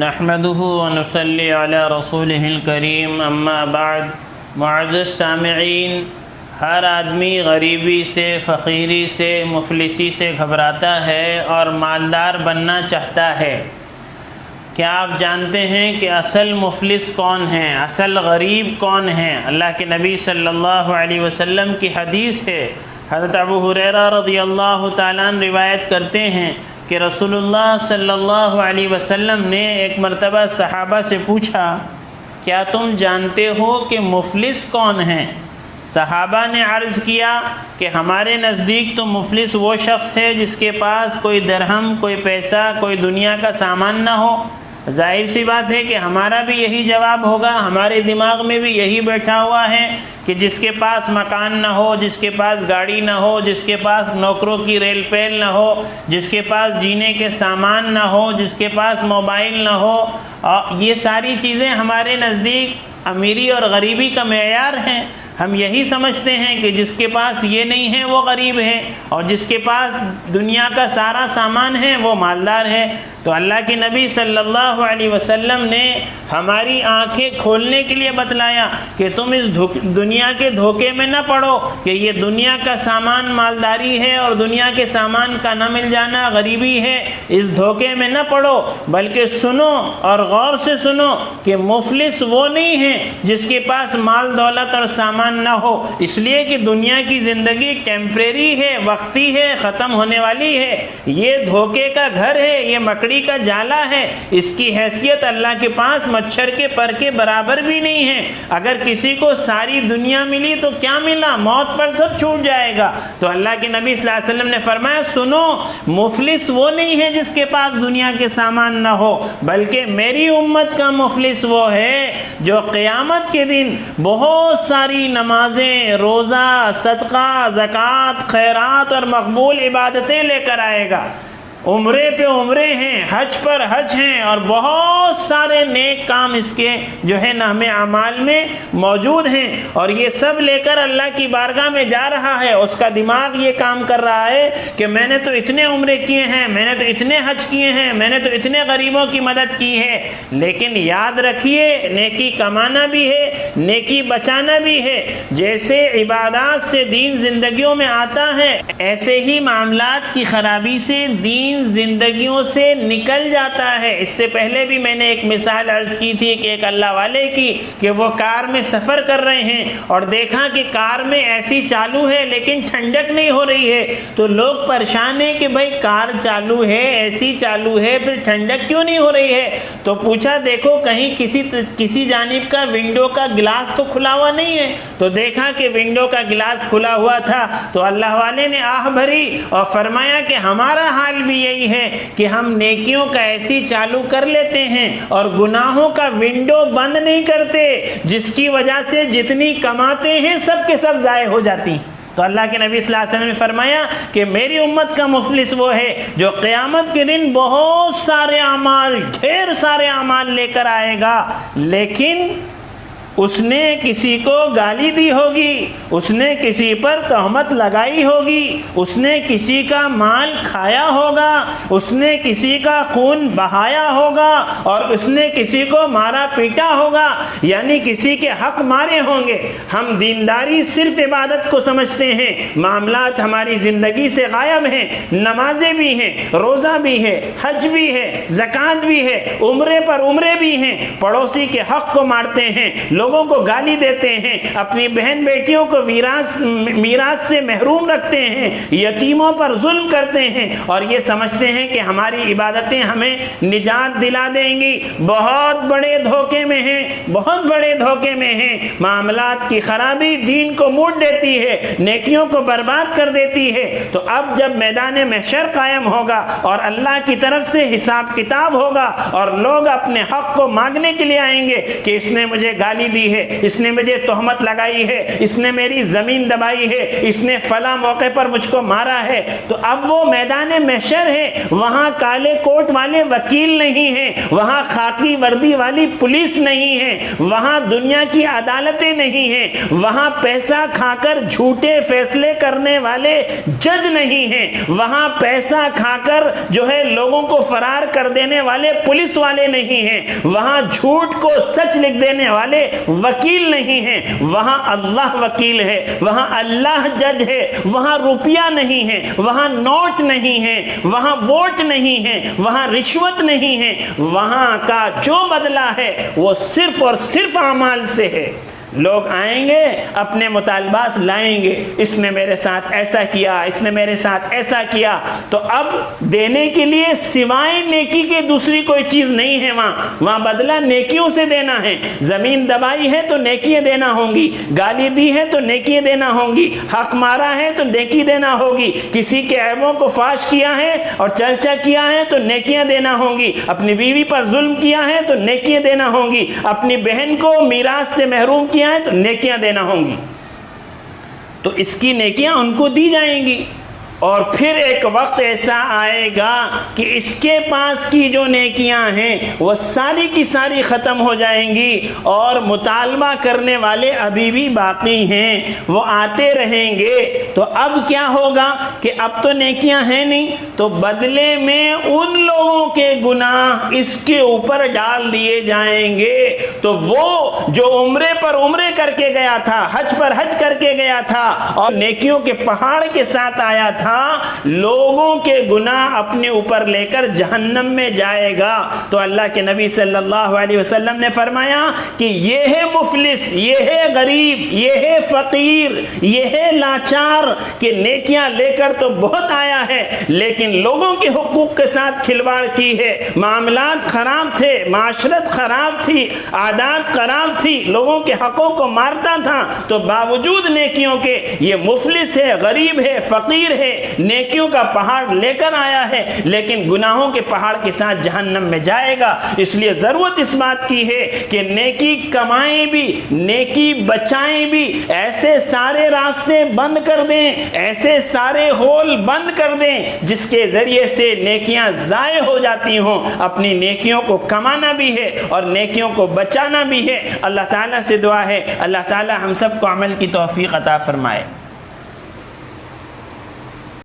نحمده ونصلي على رسوله الكريم اما بعد۔ معزز سامعین، ہر آدمی غریبی سے، فقیری سے، مفلسی سے گھبراتا ہے اور مالدار بننا چاہتا ہے۔ کیا آپ جانتے ہیں کہ اصل مفلس کون ہیں، اصل غریب کون ہیں؟ اللہ کے نبی صلی اللہ علیہ وسلم کی حدیث ہے۔ حضرت ابو ہریرہ رضی اللہ تعالیٰ عنہ روایت کرتے ہیں کہ رسول اللہ صلی اللہ علیہ وسلم نے ایک مرتبہ صحابہ سے پوچھا، کیا تم جانتے ہو کہ مفلس کون ہیں؟ صحابہ نے عرض کیا کہ ہمارے نزدیک تو مفلس وہ شخص ہے جس کے پاس کوئی درہم، کوئی پیسہ، کوئی دنیا کا سامان نہ ہو۔ ظاہر سی بات ہے کہ ہمارا بھی یہی جواب ہوگا، ہمارے دماغ میں بھی یہی بیٹھا ہوا ہے کہ جس کے پاس مکان نہ ہو، جس کے پاس گاڑی نہ ہو، جس کے پاس نوکروں کی ریل پیل نہ ہو، جس کے پاس جینے کے سامان نہ ہو، جس کے پاس موبائل نہ ہو، یہ ساری چیزیں ہمارے نزدیک امیری اور غریبی کا معیار ہیں۔ ہم یہی سمجھتے ہیں کہ جس کے پاس یہ نہیں ہے وہ غریب ہے، اور جس کے پاس دنیا کا سارا سامان ہے وہ مالدار ہے۔ تو اللہ کے نبی صلی اللہ علیہ وسلم نے ہماری آنکھیں کھولنے کے لیے بتلایا کہ تم اس دنیا کے دھوکے میں نہ پڑو کہ یہ دنیا کا سامان مالداری ہے اور دنیا کے سامان کا نہ مل جانا غریبی ہے، اس دھوکے میں نہ پڑو، بلکہ سنو اور غور سے سنو کہ مفلس وہ نہیں ہے جس کے پاس مال دولت اور سامان نہ ہو، اس لیے کہ دنیا کی زندگی ٹیمپریری ہے، وقتی ہے، ختم ہونے والی ہے۔ یہ دھوکے کا گھر ہے، یہ مکڑی کا جالا ہے، اس کی حیثیت اللہ کے پاس مچھر کے پر کے برابر بھی نہیں ہے۔ اگر کسی کو ساری دنیا ملی تو کیا ملا؟ موت پر سب چھوٹ جائے گا۔ تو اللہ کے نبی صلی اللہ علیہ وسلم نے فرمایا، سنو، مفلس وہ نہیں ہے جس کے پاس دنیا کے سامان نہ ہو، بلکہ میری امت کا مفلس وہ ہے جو قیامت کے دن بہت ساری نمازیں، روزہ، صدقہ، زکوٰۃ، خیرات اور مقبول عبادتیں لے کر آئے گا۔ عمرے پہ عمرے ہیں، حج پر حج ہیں، اور بہت سارے نیک کام اس کے جو ہے نامے اعمال میں موجود ہیں، اور یہ سب لے کر اللہ کی بارگاہ میں جا رہا ہے۔ اس کا دماغ یہ کام کر رہا ہے کہ میں نے تو اتنے عمرے کیے ہیں، میں نے تو اتنے حج کیے ہیں، میں نے تو اتنے غریبوں کی مدد کی ہے۔ لیکن یاد رکھیے، نیکی کمانا بھی ہے، نیکی بچانا بھی ہے۔ جیسے عبادات سے دین زندگیوں میں آتا ہے، ایسے ہی معاملات کی خرابی سے دین زندگیوں سے نکل جاتا ہے۔ اس سے پہلے بھی میں نے ایک مثال عرض کی تھی کہ ایک اللہ والے کی کہ وہ کار میں سفر کر رہے ہیں اور دیکھا کہ کار میں ایسی چالو ہے لیکن ٹھنڈک نہیں ہو رہی ہے، تو لوگ پریشان ہیں کہ بھائی کار چالو ہے، ایسی چالو ہے، پھر ٹھنڈک کیوں نہیں ہو رہی ہے؟ تو پوچھا دیکھو کہیں کسی جانب کا ونڈو کا گلاس تو کھلا ہوا نہیں ہے، تو دیکھا کہ ونڈو کا گلاس کھلا ہوا تھا، تو اللہ والے نے آہ بھری اور فرمایا کہ ہمارا حال بھی یہی ہے کہ ہم نیکیوں کا ایسی چالو کر لیتے ہیں اور گناہوں کا ونڈو بند نہیں کرتے، جس کی وجہ سے جتنی کماتے ہیں سب کے سب ضائع ہو جاتی ہیں۔ تو اللہ کے نبی صلی اللہ علیہ وسلم نے فرمایا کہ میری امت کا مفلس وہ ہے جو قیامت کے دن بہت سارے اعمال، ڈھیر سارے اعمال لے کر آئے گا، لیکن اس نے کسی کو گالی دی ہوگی، اس نے کسی پر تہمت لگائی ہوگی، اس نے کسی کا مال کھایا ہوگا، اس نے کسی کا خون بہایا ہوگا، اور اس نے کسی کو مارا پیٹا ہوگا، یعنی کسی کے حق مارے ہوں گے۔ ہم دینداری صرف عبادت کو سمجھتے ہیں، معاملات ہماری زندگی سے غائب ہیں، نمازیں بھی ہیں، روزہ بھی ہے، حج بھی ہے، زکوٰۃ بھی ہے، عمرے پر عمرے بھی ہیں، پڑوسی کے حق کو مارتے ہیں، لوگوں کو گالی دیتے ہیں، اپنی بہن بیٹیوں کو میراث سے محروم رکھتے ہیں، یتیموں پر ظلم کرتے ہیں، اور یہ سمجھتے ہیں کہ ہماری عبادتیں ہمیں نجات دلا دیں گی۔ بہت بڑے دھوکے میں ہیں، بہت بڑے دھوکے میں ہیں۔ معاملات کی خرابی دین کو موڑ دیتی ہے، نیکیوں کو برباد کر دیتی ہے۔ تو اب جب میدان محشر قائم ہوگا اور اللہ کی طرف سے حساب کتاب ہوگا اور لوگ اپنے حق کو مانگنے کے لیے آئیں گے کہ اس نے مجھے گالی دی ہے، اس نے مجھے تہمت لگائی ہے، اس نے میری زمین دبائی ہے، اس نے فلاں موقع پر مجھ کو مارا ہے، تو اب وہ میدان محشر ہے، وہاں کالے کوٹ والے وکیل نہیں ہیں، وہاں خاکی وردی والی پولیس نہیں ہے، وہاں دنیا کی عدالتیں نہیں ہیں، وہاں پیسہ کھا کر جھوٹے فیصلے کرنے والے جج نہیں ہیں، وہاں پیسہ کھا کر جو ہے لوگوں کو فرار کر دینے والے پولیس والے نہیں ہیں، وہاں جھوٹ کو سچ لکھ دینے والے وکیل نہیں ہیں، وہاں اللہ وکیل ہے، وہاں اللہ جج ہے، وہاں روپیہ نہیں ہے، وہاں نوٹ نہیں ہے، وہاں ووٹ نہیں ہے، وہاں رشوت نہیں ہے، وہاں کا جو بدلہ ہے وہ صرف اور صرف اعمال سے ہے۔ لوگ آئیں گے، اپنے مطالبات لائیں گے، اس نے میرے ساتھ ایسا کیا، اس نے میرے ساتھ ایسا کیا، تو اب دینے کے لیے سوائے نیکی کے دوسری کوئی چیز نہیں ہے، وہاں بدلہ نیکیوں سے دینا ہے۔ زمین دبائی ہے تو نیکیاں دینا ہوں گی، گالی دی ہے تو نیکیاں دینا ہوں گی، حق مارا ہے تو نیکی دینا ہوگی، کسی کے عیبوں کو فاش کیا ہے اور چرچا کیا ہے تو نیکیاں دینا ہوں گی، اپنی بیوی پر ظلم کیا ہے تو نیکیاں دینا ہوں گی، اپنی بہن کو میراث سے محروم کیا ہے تو نیکیاں دینا ہوں گی، تو اس کی نیکیاں ان کو دی جائیں گی۔ اور پھر ایک وقت ایسا آئے گا کہ اس کے پاس کی جو نیکیاں ہیں وہ ساری کی ساری ختم ہو جائیں گی، اور مطالبہ کرنے والے ابھی بھی باقی ہیں، وہ آتے رہیں گے۔ تو اب کیا ہوگا کہ اب تو نیکیاں ہیں نہیں، تو بدلے میں ان لوگوں کے گناہ اس کے اوپر ڈال دیے جائیں گے۔ تو وہ جو عمرے پر عمرے کر کے گیا تھا، حج پر حج کر کے گیا تھا اور نیکیوں کے پہاڑ کے ساتھ آیا تھا، لوگوں کے گناہ اپنے اوپر لے کر جہنم میں جائے گا۔ تو اللہ کے نبی صلی اللہ علیہ وسلم نے فرمایا کہ یہ ہے مفلس، یہ ہے غریب، یہ ہے فقیر، یہ ہے لاچار کہ نیکیاں لے کر تو بہت آیا ہے لیکن لوگوں کے حقوق کے ساتھ کھلواڑ کی ہے، معاملات خراب تھے، معاشرت خراب تھی، عادات خراب تھی، لوگوں کے حقوق کو مارتا تھا، تو باوجود نیکیوں کے یہ مفلس ہے، غریب ہے، فقیر ہے، نیکیوں کا پہاڑ لے کر آیا ہے لیکن گناہوں کے پہاڑ کے ساتھ جہنم میں جائے گا۔ اس لیے ضرورت اس بات کی ہے کہ نیکی کمائیں بھی، نیکی بچائیں بھی، ایسے سارے راستے بند کر دیں، ایسے سارے ہول بند کر دیں جس کے ذریعے سے نیکیاں ضائع ہو جاتی ہوں۔ اپنی نیکیوں کو کمانا بھی ہے اور نیکیوں کو بچانا بھی ہے۔ اللہ تعالیٰ سے دعا ہے اللہ تعالیٰ ہم سب کو عمل کی توفیق عطا فرمائے۔